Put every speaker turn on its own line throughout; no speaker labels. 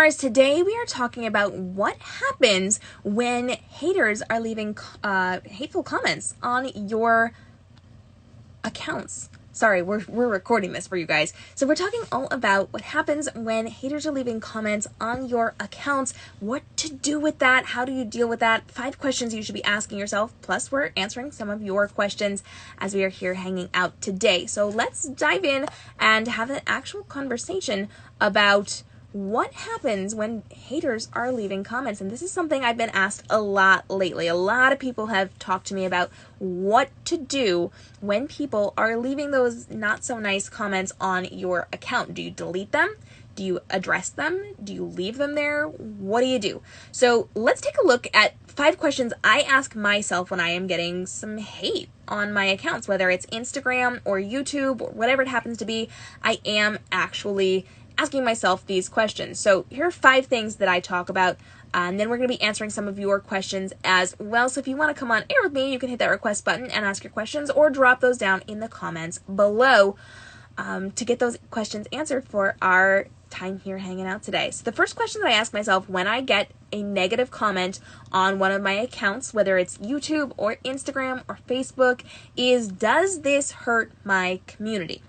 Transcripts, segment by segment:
Stars. Today we are talking about what happens when haters are leaving hateful comments on your accounts. Sorry, we're recording this for you guys. So we're talking all about what happens when haters are leaving comments on your accounts, what to do with that, how do you deal with that, 5 questions you should be asking yourself, plus we're answering some of your questions as we are here hanging out today. So let's dive in and have an actual conversation about what happens when haters are leaving comments. And this is something I've been asked a lot lately. A lot of people have talked to me about what to do when people are leaving those not so nice comments on your account. Do you delete them? Do you address them? Do you leave them there? What do you do? So let's take a look at 5 questions I ask myself when I am getting some hate on my accounts, whether it's Instagram or YouTube or whatever it happens to be. I am actually asking myself these questions. So here are 5 things that I talk about, and then we're going to be answering some of your questions as well. So if you want to come on air with me, you can hit that request button and ask your questions, or drop those down in the comments below to get those questions answered for our time here hanging out today. So the first question that I ask myself when I get a negative comment on one of my accounts, whether it's YouTube or Instagram or Facebook, is, does this hurt my community?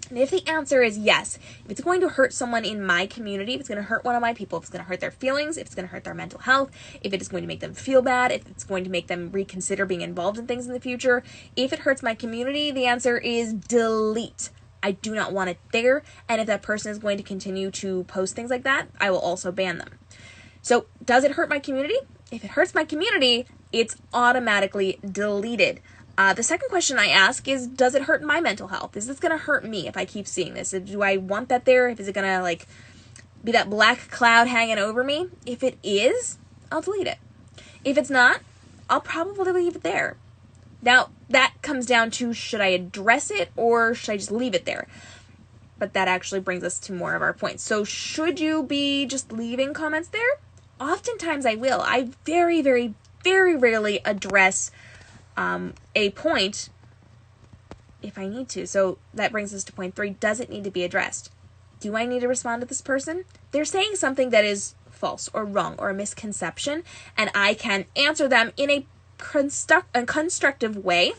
And if the answer is yes, if it's going to hurt someone in my community, if it's going to hurt one of my people, if it's going to hurt their feelings, if it's going to hurt their mental health, if it is going to make them feel bad, if it's going to make them reconsider being involved in things in the future, if it hurts my community, the answer is delete. I do not want it there. And if that person is going to continue to post things like that, I will also ban them. So does it hurt my community? If it hurts my community, it's automatically deleted. The second question I ask is, does it hurt my mental health? Is this going to hurt me if I keep seeing this? Do I want that there? Is it going to be that black cloud hanging over me? If it is, I'll delete it. If it's not, I'll probably leave it there. Now, that comes down to, should I address it or should I just leave it there? But that actually brings us to more of our points. So should you be just leaving comments there? Oftentimes I will. I very, very, very rarely address a point if I need to. So that brings us to point 3. Does it need to be addressed? Do I need to respond to this person? They're saying something that is false or wrong or a misconception, and I can answer them in a constructive way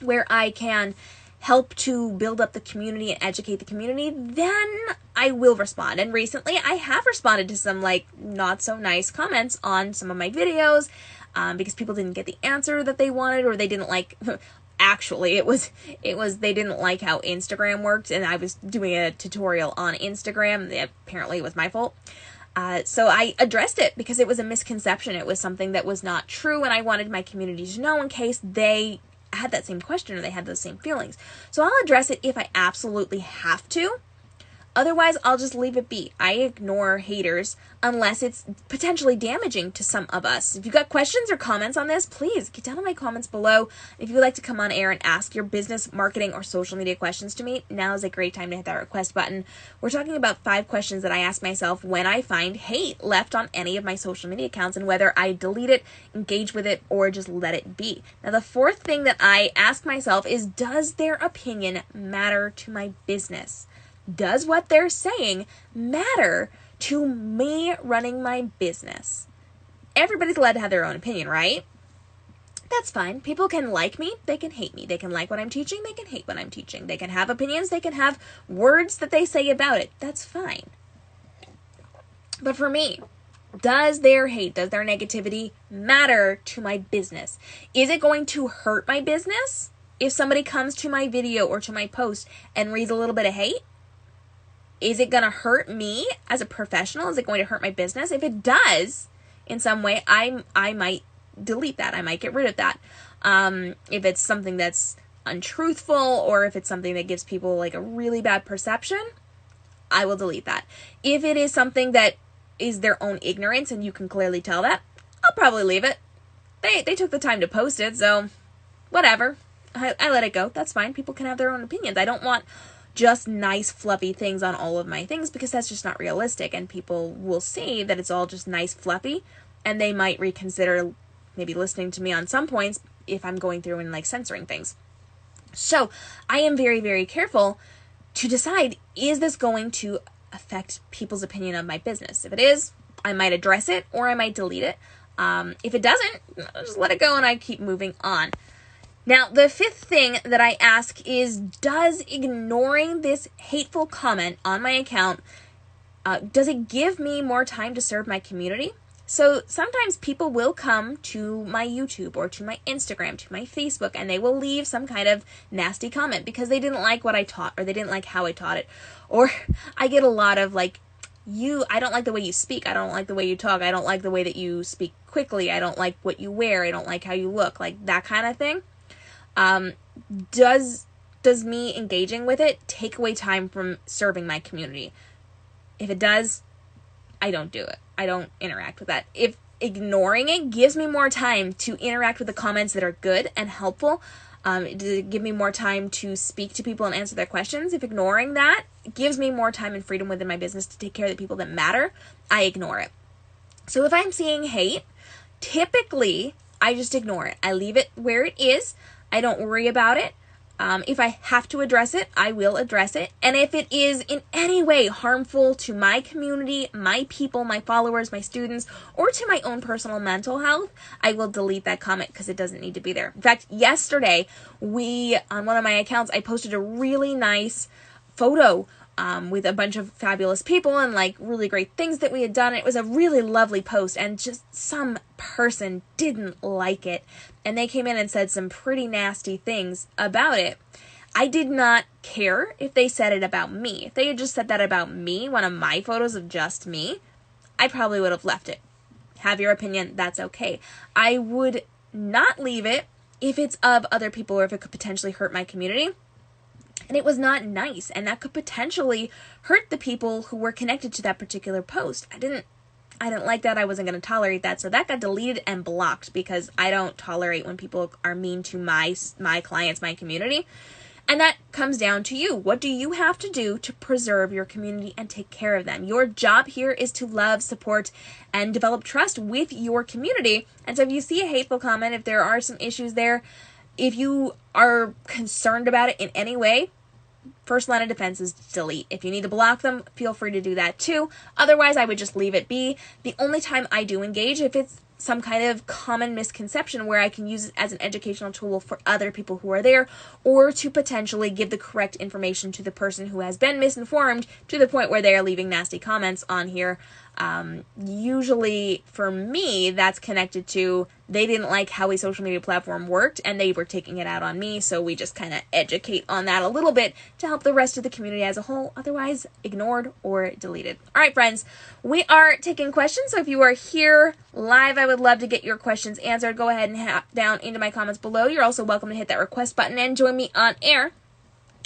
where I can help to build up the community and educate the community, then I will respond. And recently I have responded to some not so nice comments on some of my videos, because people didn't get the answer that they wanted, or they didn't like, actually, it was they didn't like how Instagram worked, and I was doing a tutorial on Instagram. Apparently it was my fault. So I addressed it because it was a misconception. It was something that was not true, and I wanted my community to know in case they had that same question or they had those same feelings. So I'll address it if I absolutely have to. Otherwise, I'll just leave it be. I ignore haters unless it's potentially damaging to some of us. If you've got questions or comments on this, please get down in my comments below. If you would like to come on air and ask your business, marketing, or social media questions to me, now is a great time to hit that request button. We're talking about 5 questions that I ask myself when I find hate left on any of my social media accounts, and whether I delete it, engage with it, or just let it be. Now, the 4th thing that I ask myself is, does their opinion matter to my business? Does what they're saying matter to me running my business? Everybody's allowed to have their own opinion, right? That's fine. People can like me, they can hate me. They can like what I'm teaching, they can hate what I'm teaching. They can have opinions, they can have words that they say about it. That's fine. But for me, does their hate, does their negativity matter to my business? Is it going to hurt my business if somebody comes to my video or to my post and reads a little bit of hate? Is it going to hurt me as a professional? Is it going to hurt my business? If it does, in some way, I might delete that. I might get rid of that. If it's something that's untruthful, or if it's something that gives people a really bad perception, I will delete that. If it is something that is their own ignorance and you can clearly tell that, I'll probably leave it. They took the time to post it, so whatever. I let it go. That's fine. People can have their own opinions. I don't want just nice fluffy things on all of my things, because that's just not realistic, and people will see that it's all just nice fluffy, and they might reconsider maybe listening to me on some points if I'm going through and censoring things. So I am very, very careful to decide, is this going to affect people's opinion of my business. If it is, I might address it or I might delete it. If it doesn't, I'll just let it go and I keep moving on. Now, the fifth thing that I ask is, does ignoring this hateful comment on my account, does it give me more time to serve my community? So sometimes people will come to my YouTube or to my Instagram, to my Facebook, and they will leave some kind of nasty comment because they didn't like what I taught or they didn't like how I taught it. Or I get a lot of like, I don't like the way you speak. I don't like the way you talk. I don't like the way that you speak quickly. I don't like what you wear. I don't like how you look. Like that kind of thing. Does me engaging with it take away time from serving my community? If it does, I don't do it. I don't interact with that. If ignoring it gives me more time to interact with the comments that are good and helpful, does it give me more time to speak to people and answer their questions? If ignoring that gives me more time and freedom within my business to take care of the people that matter, I ignore it. So if I'm seeing hate, typically I just ignore it. I leave it where it is. I don't worry about it. If I have to address it, I will address it. And if it is in any way harmful to my community, my people, my followers, my students, or to my own personal mental health, I will delete that comment because it doesn't need to be there. In fact, yesterday, on one of my accounts, I posted a really nice photo with a bunch of fabulous people and like really great things that we had done. It was a really lovely post, and just some person didn't like it, and they came in and said some pretty nasty things about it. I did not care if they said it about me. If they had just said that about me, one of my photos of just me, I probably would have left it. Have your opinion, that's okay. I would not leave it if it's of other people or if it could potentially hurt my community. And it was not nice, and that could potentially hurt the people who were connected to that particular post. I didn't like that. I wasn't going to tolerate that. So that got deleted and blocked because I don't tolerate when people are mean to my clients, my community. And that comes down to you. What do you have to do to preserve your community and take care of them? Your job here is to love, support, and develop trust with your community. And so if you see a hateful comment, if there are some issues there, if you are concerned about it in any way, first line of defense is delete. If you need to block them, feel free to do that too. Otherwise, I would just leave it be. The only time I do engage, if it's some kind of common misconception where I can use it as an educational tool for other people who are there, or to potentially give the correct information to the person who has been misinformed to the point where they are leaving nasty comments on here. Usually for me, that's connected to they didn't like how a social media platform worked and they were taking it out on me. So we just kind of educate on that a little bit to help the rest of the community as a whole. Otherwise, ignored or deleted. All right, friends, we are taking questions. So if you are here live, I would love to get your questions answered. Go ahead and hop down into my comments below. You're also welcome to hit that request button and join me on air.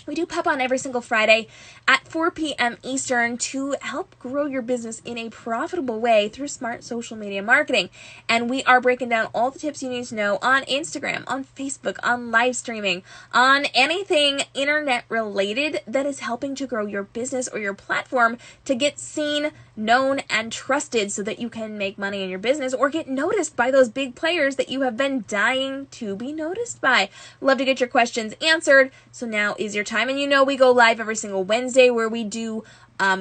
We do pop on every single Friday at 4 p.m. Eastern to help grow your business in a profitable way through smart social media marketing. And we are breaking down all the tips you need to know on Instagram, on Facebook, on live streaming, on anything internet related that is helping to grow your business or your platform to get seen, known, and trusted so that you can make money in your business or get noticed by those big players that you have been dying to be noticed by. Love to get your questions answered. So now is your time. And you know we go live every single Wednesday where we do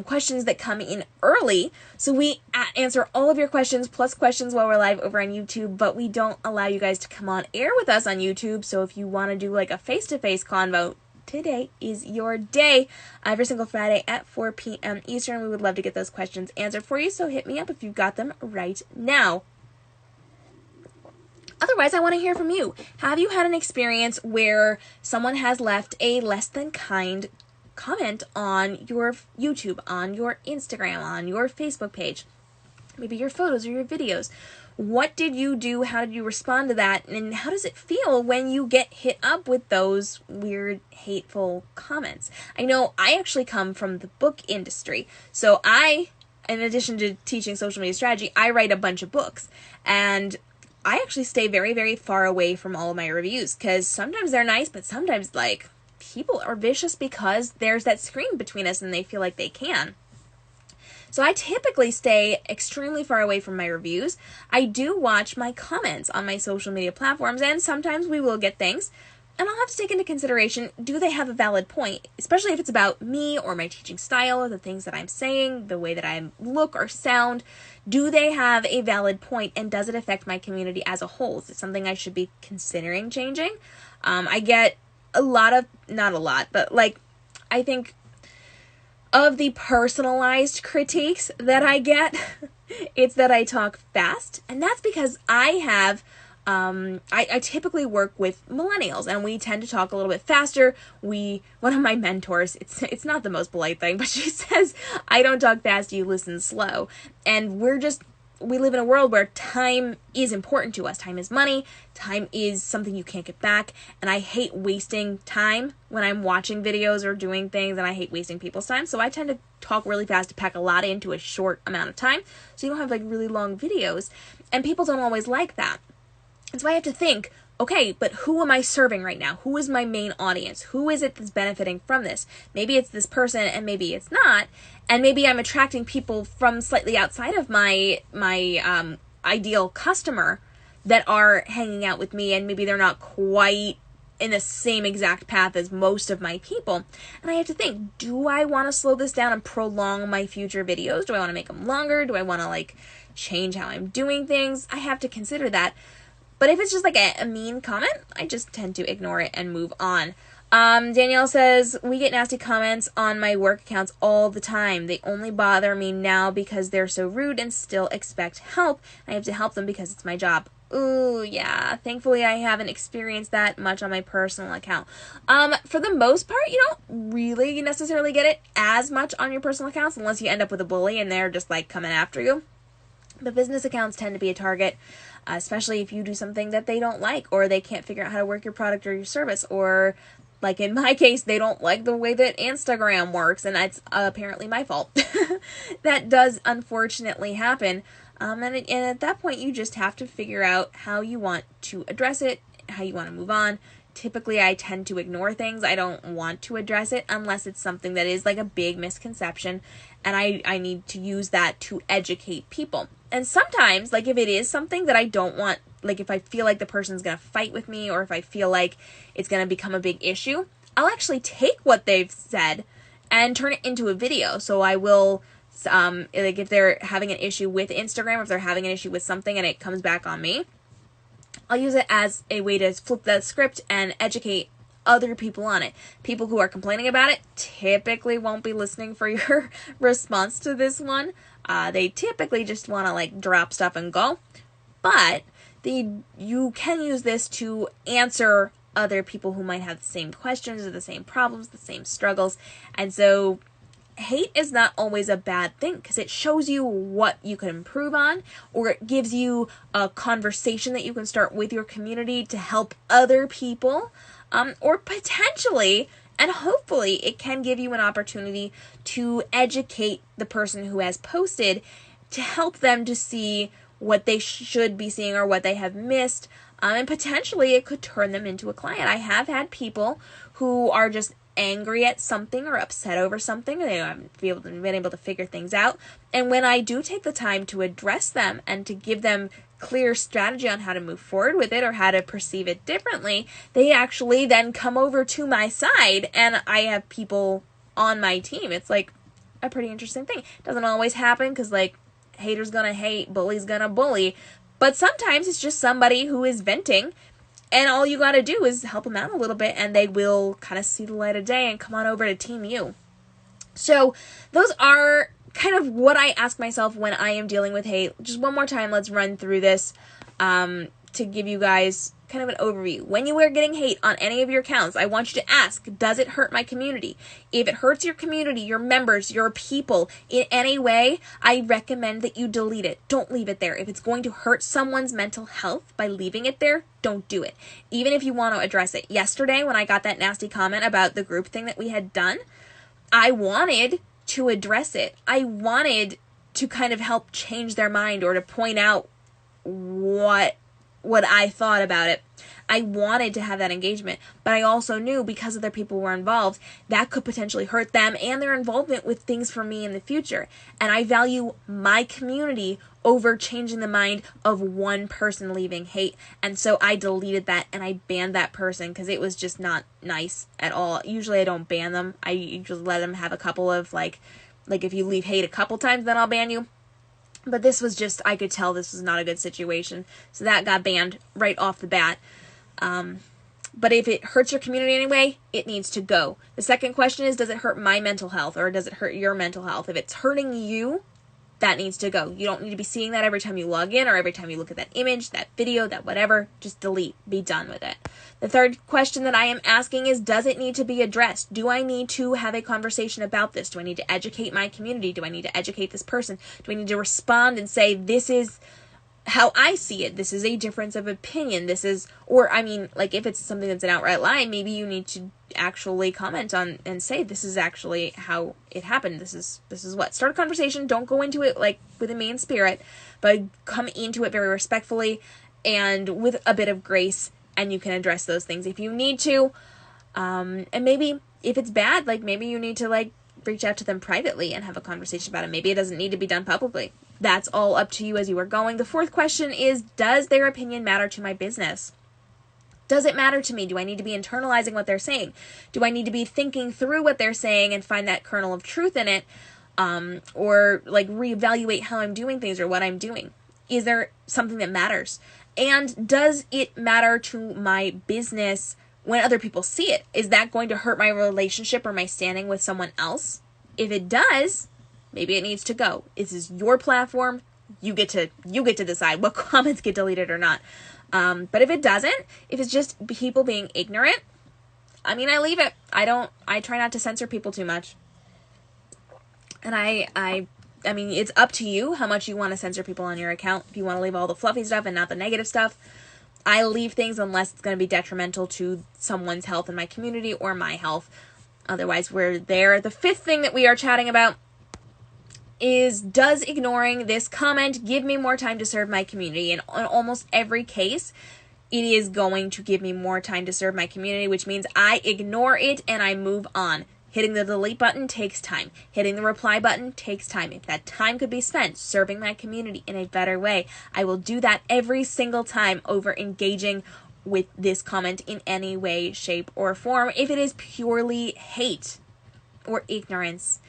questions that come in early. So we answer all of your questions plus questions while we're live over on YouTube, but we don't allow you guys to come on air with us on YouTube. So if you want to do like a face-to-face convo, today is your day. Every single Friday at 4 p.m. Eastern. We would love to get those questions answered for you. So hit me up if you've got them right now. Otherwise, I want to hear from you. Have you had an experience where someone has left a less than kind comment on your YouTube, on your Instagram, on your Facebook page? Maybe your photos or your videos. What did you do? How did you respond to that? And how does it feel when you get hit up with those weird, hateful comments? I know I actually come from the book industry. So in addition to teaching social media strategy, I write a bunch of books. And I actually stay very, very far away from all of my reviews because sometimes they're nice, but sometimes like people are vicious because there's that screen between us and they feel like they can. So I typically stay extremely far away from my reviews. I do watch my comments on my social media platforms, and sometimes we will get things. And I'll have to take into consideration, do they have a valid point? Especially if it's about me or my teaching style or the things that I'm saying, the way that I look or sound. Do they have a valid point, and does it affect my community as a whole? Is it something I should be considering changing? I get a lot of, not a lot, but like, I think of the personalized critiques that I get, it's that I talk fast. And that's because I have I typically work with millennials, and we tend to talk a little bit faster. One of my mentors, it's not the most polite thing, but she says, I don't talk fast, you listen slow. And we live in a world where time is important to us. Time is money. Time is something you can't get back. And I hate wasting time when I'm watching videos or doing things, and I hate wasting people's time. So I tend to talk really fast to pack a lot into a short amount of time. So you don't have like really long videos. And people don't always like that. And so I have to think, okay, but who am I serving right now? Who is my main audience? Who is it that's benefiting from this? Maybe it's this person, and maybe it's not. And maybe I'm attracting people from slightly outside of my ideal customer that are hanging out with me, and maybe they're not quite in the same exact path as most of my people. And I have to think, do I want to slow this down and prolong my future videos? Do I want to make them longer? Do I want to like change how I'm doing things? I have to consider that. But if it's just like a mean comment, I just tend to ignore it and move on. Danielle says, we get nasty comments on my work accounts all the time. They only bother me now because they're so rude and still expect help. I have to help them because it's my job. Ooh, yeah. Thankfully, I haven't experienced that much on my personal account. For the most part, you don't really necessarily get it as much on your personal accounts unless you end up with a bully and they're just like coming after you. But business accounts tend to be a target, especially if you do something that they don't like, or they can't figure out how to work your product or your service, or like in my case, they don't like the way that Instagram works, and that's apparently my fault. That does unfortunately happen. And at that point, you just have to figure out how you want to address it, how you want to move on. Typically, I tend to ignore things. I don't want to address it unless it's something that is like a big misconception, and I need to use that to educate people. And sometimes, like if it is something that I don't want, like if I feel like the person's going to fight with me, or if I feel like it's going to become a big issue, I'll actually take what they've said and turn it into a video. So I will, like if they're having an issue with Instagram, or if they're having an issue with something and it comes back on me, I'll use it as a way to flip the script and educate other people on it. People who are complaining about it typically won't be listening for your response to this one. They typically just want to like drop stuff and go. But you can use this to answer other people who might have the same questions or the same problems, the same struggles. And so hate is not always a bad thing, because it shows you what you can improve on, or it gives you a conversation that you can start with your community to help other people, or potentially and hopefully it can give you an opportunity to educate the person who has posted, to help them to see what they should be seeing or what they have missed, and potentially it could turn them into a client. I have had people who are just angry at something or upset over something, and they haven't been able to figure things out. And when I do take the time to address them and to give them clear strategy on how to move forward with it or how to perceive it differently, they actually then come over to my side, and I have people on my team. It's like a pretty interesting thing. It doesn't always happen, because like haters gonna hate, bully's gonna bully, but sometimes it's just somebody who is venting, and all you gotta do is help them out a little bit, and they will kind of see the light of day and come on over to Team You. So those are kind of what I ask myself when I am dealing with hate. Just one more time, let's run through this to give you guys kind of an overview. When you are getting hate on any of your accounts, I want you to ask, does it hurt my community? If it hurts your community, your members, your people in any way, I recommend that you delete it. Don't leave it there. If it's going to hurt someone's mental health by leaving it there, don't do it. Even if you want to address it. Yesterday, when I got that nasty comment about the group thing that we had done, I wanted to address it. I wanted to kind of help change their mind, or to point out what what I thought about it. I wanted to have that engagement, but I also knew because other people were involved, that could potentially hurt them and their involvement with things for me in the future. And I value my community over changing the mind of one person leaving hate. And so I deleted that and I banned that person because it was just not nice at all. Usually I don't ban them. I usually let them have a couple of like if you leave hate a couple times, then I'll ban you. But this was just, I could tell this was not a good situation. So that got banned right off the bat. But if it hurts your community anyway, it needs to go. The second question is, does it hurt my mental health or does it hurt your mental health? If it's hurting you, that needs to go. You don't need to be seeing that every time you log in or every time you look at that image, that video, that whatever. Just delete. Be done with it. The third question that I am asking is, does it need to be addressed? Do I need to have a conversation about this? Do I need to educate my community? Do I need to educate this person? Do I need to respond and say, this is how I see it. This is a difference of opinion. This is, or I mean, like if it's something that's an outright lie, maybe you need to actually comment on and say, this is actually how it happened. This is what. Start a conversation. Don't go into it like with a mean spirit, but come into it very respectfully and with a bit of grace, and you can address those things if you need to. And maybe if it's bad, like maybe you need to like reach out to them privately and have a conversation about it. Maybe it doesn't need to be done publicly. That's all up to you as you are going. The fourth question is, does their opinion matter to my business? Does it matter to me? Do I need to be internalizing what they're saying? Do I need to be thinking through what they're saying and find that kernel of truth in it? Or like reevaluate how I'm doing things or what I'm doing? Is there something that matters? And does it matter to my business when other people see it? Is that going to hurt my relationship or my standing with someone else? If it does, maybe it needs to go. This is your platform. You get to decide what comments get deleted or not. But if it doesn't, if it's just people being ignorant, I mean, I leave it. I try not to censor people too much. And I mean, it's up to you how much you want to censor people on your account. If you want to leave all the fluffy stuff and not the negative stuff, I leave things unless it's going to be detrimental to someone's health in my community or my health. Otherwise, we're there. The fifth thing that we are chatting about is, does ignoring this comment give me more time to serve my community? And in almost every case, it is going to give me more time to serve my community, which means I ignore it and I move on. Hitting the delete button takes time. Hitting the reply button takes time. If that time could be spent serving my community in a better way, I will do that every single time over engaging with this comment in any way, shape, or form if it is purely hate or ignorance.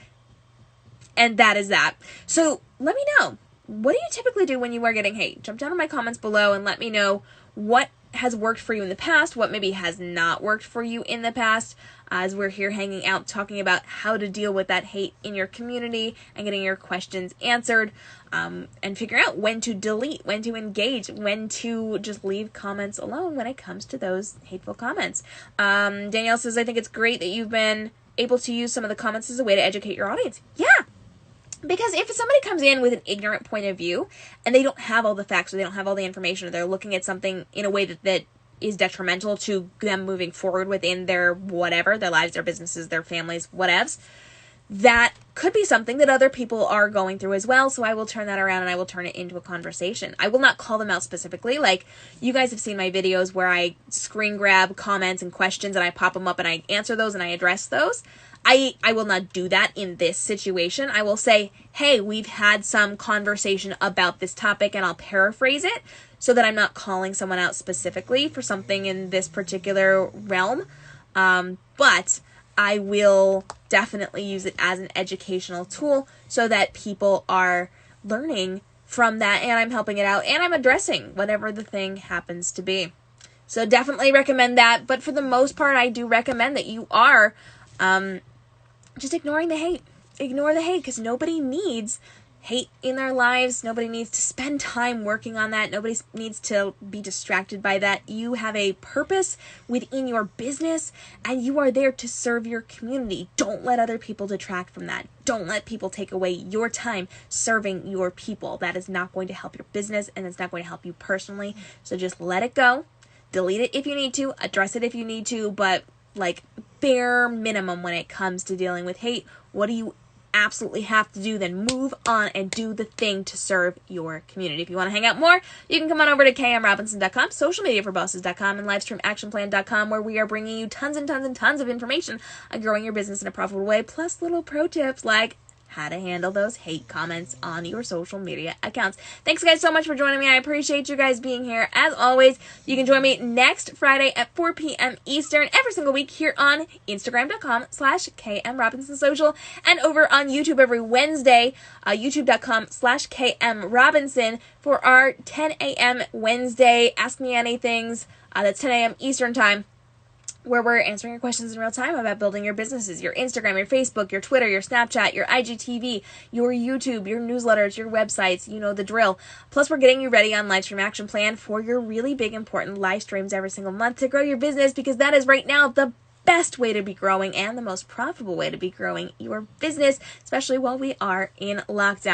And that is that. So let me know. What do you typically do when you are getting hate? Jump down in my comments below and let me know what has worked for you in the past, what maybe has not worked for you in the past, as we're here hanging out talking about how to deal with that hate in your community and getting your questions answered, and figuring out when to delete, when to engage, when to just leave comments alone when it comes to those hateful comments. Danielle says, I think it's great that you've been able to use some of the comments as a way to educate your audience. Yeah. Because if somebody comes in with an ignorant point of view and they don't have all the facts or they don't have all the information or they're looking at something in a way that is detrimental to them moving forward within their whatever, their lives, their businesses, their families, whatevs, that could be something that other people are going through as well. So I will turn that around and I will turn it into a conversation. I will not call them out specifically. Like, you guys have seen my videos where I screen grab comments and questions and I pop them up and I answer those and I address those. I will not do that in this situation. I will say, hey, we've had some conversation about this topic, and I'll paraphrase it so that I'm not calling someone out specifically for something in this particular realm. But I will definitely use it as an educational tool so that people are learning from that, and I'm helping it out, and I'm addressing whatever the thing happens to be. So definitely recommend that. But for the most part, I do recommend that you are just ignoring the hate. Ignore the hate, because nobody needs hate in their lives. Nobody needs to spend time working on that. Nobody needs to be distracted by that. You have a purpose within your business, and you are there to serve your community. Don't let other people detract from that. Don't let people take away your time serving your people. That is not going to help your business, and it's not going to help you personally. So just let it go. Delete it if you need to. Address it if you need to. But like bare minimum when it comes to dealing with hate, what do you absolutely have to do, then move on and do the thing to serve your community. If you want to hang out more, you can come on over to kmrobinson.com, socialmediaforbosses.com, and livestreamactionplan.com, where we are bringing you tons and tons and tons of information on growing your business in a profitable way, plus little pro tips like how to handle those hate comments on your social media accounts. Thanks guys so much for joining me. I appreciate you guys being here. As always, you can join me next Friday at 4 p.m. Eastern every single week here on Instagram.com/KMRobinsonSocial and over on YouTube every Wednesday, YouTube.com/KMRobinson for our 10 a.m. Wednesday Ask Me Anythings. That's 10 a.m. Eastern time, where we're answering your questions in real time about building your businesses, your Instagram, your Facebook, your Twitter, your Snapchat, your IGTV, your YouTube, your newsletters, your websites, you know the drill. Plus, we're getting you ready on Livestream Action Plan for your really big, important live streams every single month to grow your business, because that is right now the best way to be growing and the most profitable way to be growing your business, especially while we are in lockdown.